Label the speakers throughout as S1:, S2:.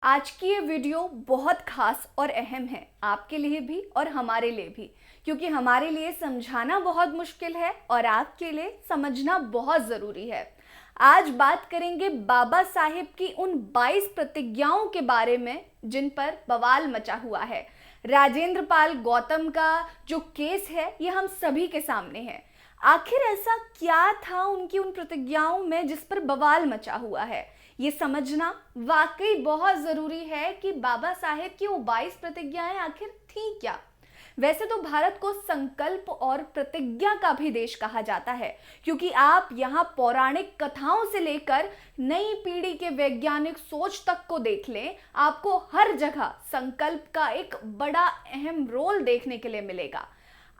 S1: आज की ये वीडियो बहुत खास और अहम है, आपके लिए भी और हमारे लिए भी, क्योंकि हमारे लिए समझाना बहुत मुश्किल है और आपके लिए समझना बहुत ज़रूरी है। आज बात करेंगे बाबा साहेब की उन 22 प्रतिज्ञाओं के बारे में जिन पर बवाल मचा हुआ है। राजेंद्र पाल गौतम का जो केस है ये हम सभी के सामने है। आखिर ऐसा क्या था उनकी उन प्रतिज्ञाओं में जिस पर बवाल मचा हुआ है, ये समझना वाकई बहुत ज़रूरी है कि बाबा साहेब की वो 22 प्रतिज्ञाएं आखिर थी क्या। वैसे तो भारत को संकल्प और प्रतिज्ञा का भी देश कहा जाता है, क्योंकि आप यहाँ पौराणिक कथाओं से लेकर नई पीढ़ी के वैज्ञानिक सोच तक को देख लें, आपको हर जगह संकल्प का एक बड़ा अहम रोल देखने के लिए मिलेगा।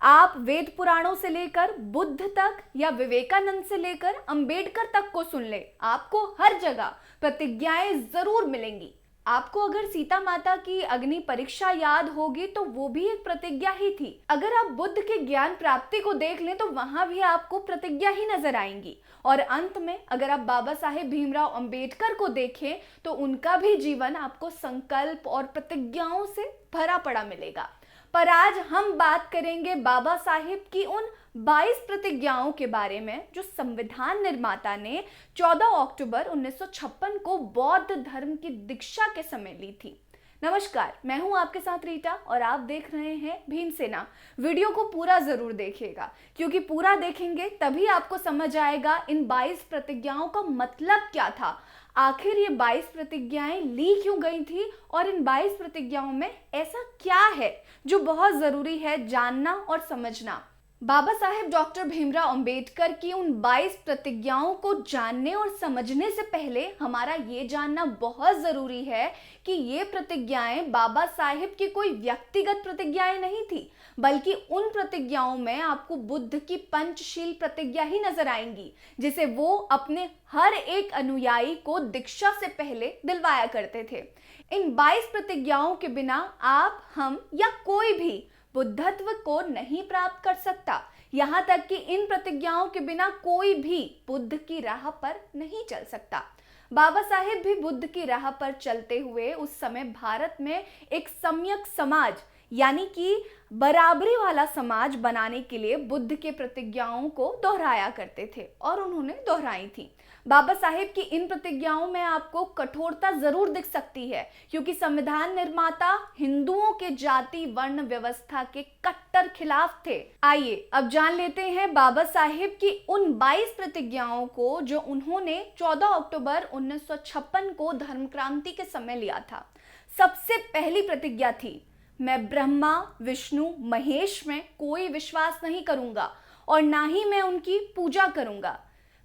S1: आप वेद पुराणों से लेकर बुद्ध तक या विवेकानंद से लेकर अंबेडकर तक को सुन ले, आपको हर जगह प्रतिज्ञाएं जरूर मिलेंगी। आपको अगर सीता माता की अग्नि परीक्षा याद होगी तो वो भी एक प्रतिज्ञा ही थी। अगर आप बुद्ध के ज्ञान प्राप्ति को देख लें तो वहां भी आपको प्रतिज्ञा ही नजर आएंगी। और अंत में अगर आप बाबा साहेब भीमराव अंबेडकर को देखें तो उनका भी जीवन आपको संकल्प और प्रतिज्ञाओं से भरा पड़ा मिलेगा। पर आज हम बात करेंगे बाबा साहेब की उन 22 प्रतिज्ञाओं के बारे में जो संविधान निर्माता ने 14 अक्टूबर 1956 को बौद्ध धर्म की दीक्षा के समय ली थी। नमस्कार, मैं हूं आपके साथ रीटा और आप देख रहे हैं भीमसेना। वीडियो को पूरा जरूर देखिएगा, क्योंकि पूरा देखेंगे तभी आपको समझ आएगा इन 22 प्रतिज्ञाओं का मतलब क्या था। आखिर ये 22 प्रतिज्ञाएं ली क्यों गई थी और इन 22 प्रतिज्ञाओं में ऐसा क्या है जो बहुत जरूरी है जानना और समझना। बाबा साहेब डॉक्टर भीमराव अंबेडकर की उन 22 प्रतिज्ञाओं को जानने और समझने से पहले हमारा ये जानना बहुत जरूरी है कि ये प्रतिज्ञाएं बाबा साहेब की कोई व्यक्तिगत प्रतिज्ञाएं नहीं थी, बल्कि उन प्रतिज्ञाओं में आपको बुद्ध की पंचशील प्रतिज्ञा ही नजर आएंगी, जिसे वो अपने हर एक अनुयायी को दीक्षा से पहले दिलवाया करते थे। इन 22 प्रतिज्ञाओं के बिना आप, हम या कोई भी बुद्धत्व को नहीं प्राप्त कर सकता। यहाँ तक कि इन प्रतिज्ञाओं के बिना कोई भी बुद्ध की राह पर नहीं चल सकता। बाबा साहेब भी बुद्ध की राह पर चलते हुए उस समय भारत में एक सम्यक समाज यानी कि बराबरी वाला समाज बनाने के लिए बुद्ध के प्रतिज्ञाओं को दोहराया करते थे और उन्होंने दोहराई थी। बाबा साहेब की इन प्रतिज्ञाओं में आपको कठोरता जरूर दिख सकती है, क्योंकि संविधान निर्माता हिंदुओं के जाति वर्ण व्यवस्था के कट्टर खिलाफ थे। आइए अब जान लेते हैं बाबा साहेब की उन 22 प्रतिज्ञाओं को जो उन्होंने 14 अक्टूबर 1956 को धर्म क्रांति के समय लिया था। सबसे पहली प्रतिज्ञा थी, मैं ब्रह्मा विष्णु महेश में कोई विश्वास नहीं करूंगा और ना ही मैं उनकी पूजा करूंगा।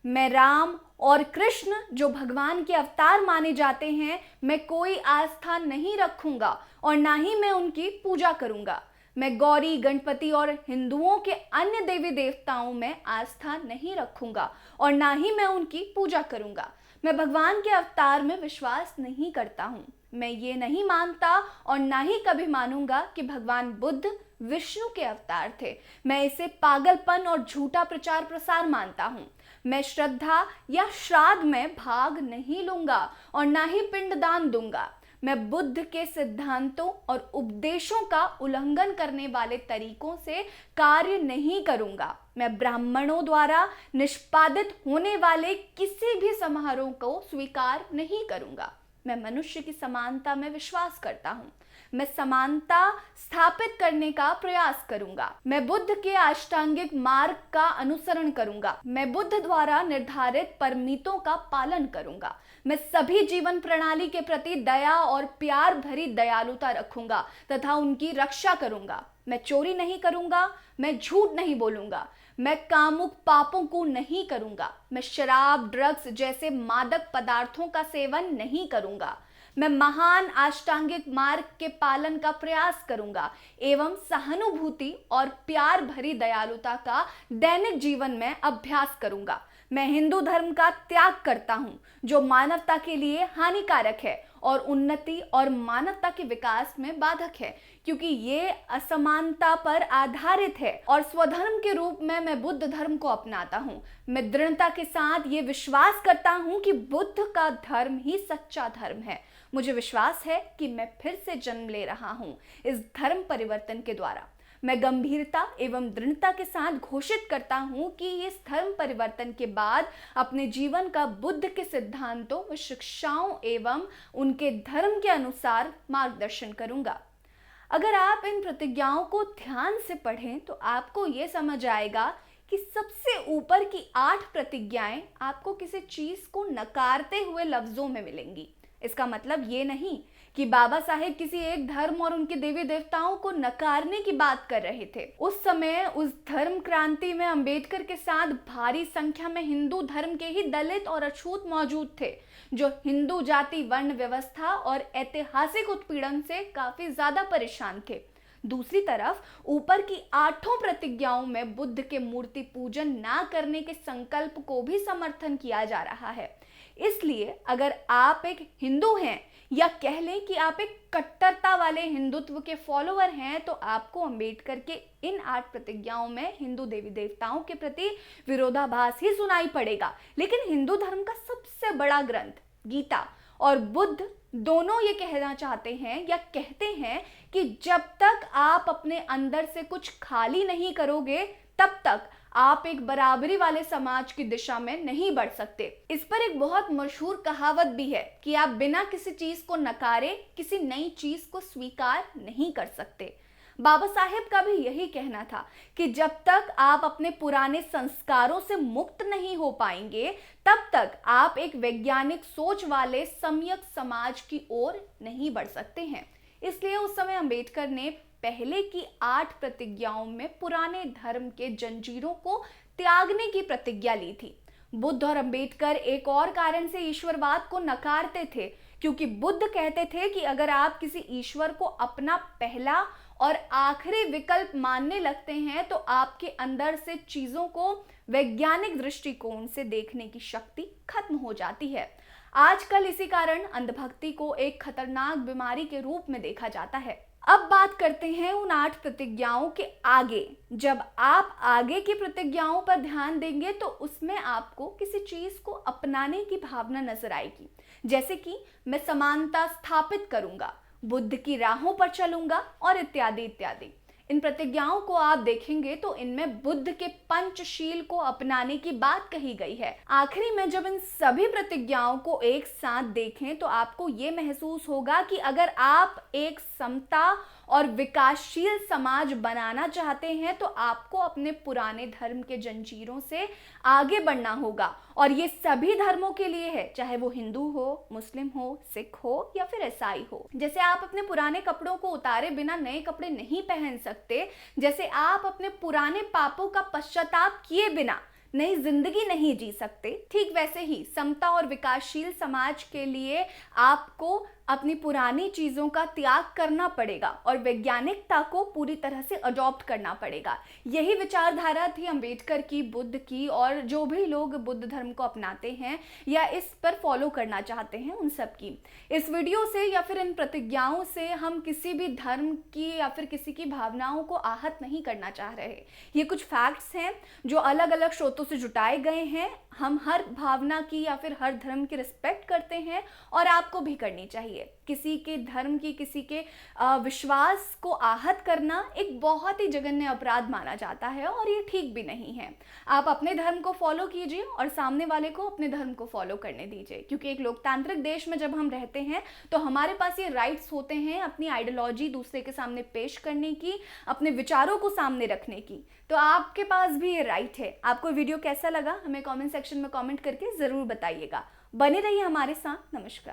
S1: मैं राम और कृष्ण जो भगवान के अवतार माने जाते हैं, मैं कोई आस्था नहीं रखूंगा और ना ही मैं उनकी पूजा करूंगा। मैं गौरी गणपति और हिंदुओं के अन्य देवी देवताओं में आस्था नहीं रखूंगा और ना ही मैं उनकी पूजा करूंगा। मैं भगवान के अवतार में विश्वास नहीं करता हूँ। मैं ये नहीं मानता और ना ही कभी मानूंगा कि भगवान बुद्ध विष्णु के अवतार थे। मैं इसे पागलपन और झूठा प्रचार प्रसार मानता हूँ। मैं श्रद्धा या श्राद्ध में भाग नहीं लूंगा और ना ही पिंडदान दूंगा। मैं बुद्ध के सिद्धांतों और उपदेशों का उल्लंघन करने वाले तरीकों से कार्य नहीं करूंगा। मैं ब्राह्मणों द्वारा निष्पादित होने वाले किसी भी समारोह को स्वीकार नहीं करूंगा। मैं मनुष्य की समानता में विश्वास करता हूँ। मैं समानता स्थापित करने का प्रयास करूंगा। मैं बुद्ध के अष्टांगिक मार्ग का अनुसरण करूंगा। मैं बुद्ध द्वारा निर्धारित परमितों का पालन करूंगा। मैं सभी जीवन प्रणाली के प्रति दया और प्यार भरी दयालुता रखूंगा तथा उनकी रक्षा करूंगा। मैं चोरी नहीं करूंगा। मैं झूठ नहीं बोलूंगा। मैं कामुक पापों को नहीं करूंगा। मैं शराब ड्रग्स जैसे मादक पदार्थों का सेवन नहीं करूंगा। मैं महान अष्टांगिक मार्ग के पालन का प्रयास करूंगा एवं सहानुभूति और प्यार भरी दयालुता का दैनिक जीवन में अभ्यास करूंगा। मैं हिंदू धर्म का त्याग करता हूँ जो मानवता के लिए हानिकारक है और उन्नति और मानवता के विकास में बाधक है, क्योंकि ये असमानता पर आधारित है और स्वधर्म के रूप में मैं बुद्ध धर्म को अपनाता हूँ। मैं दृढ़ता के साथ ये विश्वास करता हूँ कि बुद्ध का धर्म ही सच्चा धर्म है। मुझे विश्वास है कि मैं फिर से जन्म ले रहा हूँ इस धर्म परिवर्तन के द्वारा। मैं गंभीरता एवं दृढ़ता के साथ घोषित करता हूं कि इस धर्म परिवर्तन के बाद अपने जीवन का बुद्ध के सिद्धांतों व शिक्षाओं एवं उनके धर्म के अनुसार मार्गदर्शन करूंगा। अगर आप इन प्रतिज्ञाओं को ध्यान से पढ़ें तो आपको ये समझ आएगा कि सबसे ऊपर की 8 प्रतिज्ञाएं आपको किसी चीज को नकारते हुए लफ्जों में मिलेंगी। इसका मतलब ये नहीं कि बाबा साहेब किसी एक धर्म और उनके देवी देवताओं को नकारने की बात कर रहे थे। उस समय उस धर्म क्रांति में अंबेडकर के साथ भारी संख्या में हिंदू धर्म के ही दलित और अछूत मौजूद थे, जो हिंदू जाति वर्ण व्यवस्था और ऐतिहासिक उत्पीड़न से काफी ज्यादा परेशान थे। दूसरी तरफ ऊपर की 8 प्रतिज्ञाओं में बुद्ध के मूर्ति पूजन ना करने के संकल्प को भी समर्थन किया जा रहा है। इसलिए अगर आप एक हिंदू हैं या कह लें कि आप एक कट्टरता वाले हिंदुत्व के फॉलोअर हैं, तो आपको अंबेडकर के इन 8 प्रतिज्ञाओं में हिंदू देवी देवताओं के प्रति विरोधाभास ही सुनाई पड़ेगा। लेकिन हिंदू धर्म का सबसे बड़ा ग्रंथ गीता और बुद्ध दोनों ये कहना चाहते हैं या कहते हैं कि जब तक आप अपने अंदर से कुछ खाली नहीं करोगे तब तक आप एक बराबरी वाले समाज की दिशा में नहीं बढ़ सकते। इस पर एक बहुत मशहूर कहावत भी है कि आप बिना किसी चीज को नकारे किसी नई चीज को स्वीकार नहीं कर सकते। बाबा साहेब का भी यही कहना था कि जब तक आप अपने पुराने संस्कारों से मुक्त नहीं हो पाएंगे तब तक आप एक वैज्ञानिक सोच वाले सम्यक समाज की ओर नहीं बढ़ सकते हैं। इसलिए उस समय अंबेडकर ने पहले की 8 प्रतिज्ञाओं में पुराने धर्म के जंजीरों को त्यागने की प्रतिज्ञा ली थी। बुद्ध और अंबेडकर एक और कारण से ईश्वरवाद को नकारते थे, क्योंकि बुद्ध कहते थे कि अगर आप किसी ईश्वर को अपना पहला और आखिरी विकल्प मानने लगते हैं तो आपके अंदर से चीजों को वैज्ञानिक दृष्टिकोण से देखने की शक्ति खत्म हो जाती है। आजकल इसी कारण अंधभक्ति को एक खतरनाक बीमारी के रूप में देखा जाता है। अब बात करते हैं उन 8 प्रतिज्ञाओं के आगे। जब आप आगे की प्रतिज्ञाओं पर ध्यान देंगे तो उसमें आपको किसी चीज को अपनाने की भावना नजर आएगी, जैसे कि मैं समानता स्थापित करूंगा, बुद्ध की राहों पर चलूंगा और इत्यादि इत्यादि। इन प्रतिज्ञाओं को आप देखेंगे तो इनमें बुद्ध के पंचशील को अपनाने की बात कही गई है। आखिरी में जब इन सभी प्रतिज्ञाओं को एक साथ देखें तो आपको ये महसूस होगा कि अगर आप एक समता और विकासशील समाज बनाना चाहते हैं तो आपको अपने पुराने धर्म के जंजीरों से आगे बढ़ना होगा। और ये सभी धर्मों के लिए है, चाहे वो हिंदू हो, मुस्लिम हो, सिख हो या फिर ईसाई हो। जैसे आप अपने पुराने कपड़ों को उतारे बिना नए कपड़े नहीं पहन सकते, जैसे आप अपने पुराने पापों का पश्चाताप किए बिना नई जिंदगी नहीं जी सकते, ठीक वैसे ही समता और विकासशील समाज के लिए आपको अपनी पुरानी चीजों का त्याग करना पड़ेगा और वैज्ञानिकता को पूरी तरह से अडॉप्ट करना पड़ेगा। यही विचारधारा थी अंबेडकर की, बुद्ध की, और जो भी लोग बुद्ध धर्म को अपनाते हैं या इस पर फॉलो करना चाहते हैं उन सब की। इस वीडियो से या फिर इन प्रतिज्ञाओं से हम किसी भी धर्म की या फिर किसी की भावनाओं को आहत नहीं करना चाह रहे। ये कुछ फैक्ट्स हैं जो अलग अलग स्रोतों से जुटाए गए हैं। हम हर भावना की या फिर हर धर्म की रिस्पेक्ट करते हैं और आपको भी करनी चाहिए। किसी के धर्म की, किसी के विश्वास को आहत करना एक बहुत ही जघन्य अपराध माना जाता है और ये ठीक भी नहीं है। आप अपने धर्म को फॉलो कीजिए और सामने वाले को अपने धर्म को फॉलो करने दीजिए, क्योंकि एक लोकतांत्रिक देश में जब हम रहते हैं तो हमारे पास ये राइट्स होते हैं अपनी आइडियोलॉजी दूसरे के सामने पेश करने की, अपने विचारों को सामने रखने की। तो आपके पास भी ये राइट है। आपको वीडियो कैसा लगा हमें कमेंट सेक्शन में कमेंट करके जरूर बताइएगा। बने रहिए हमारे साथ। नमस्कार।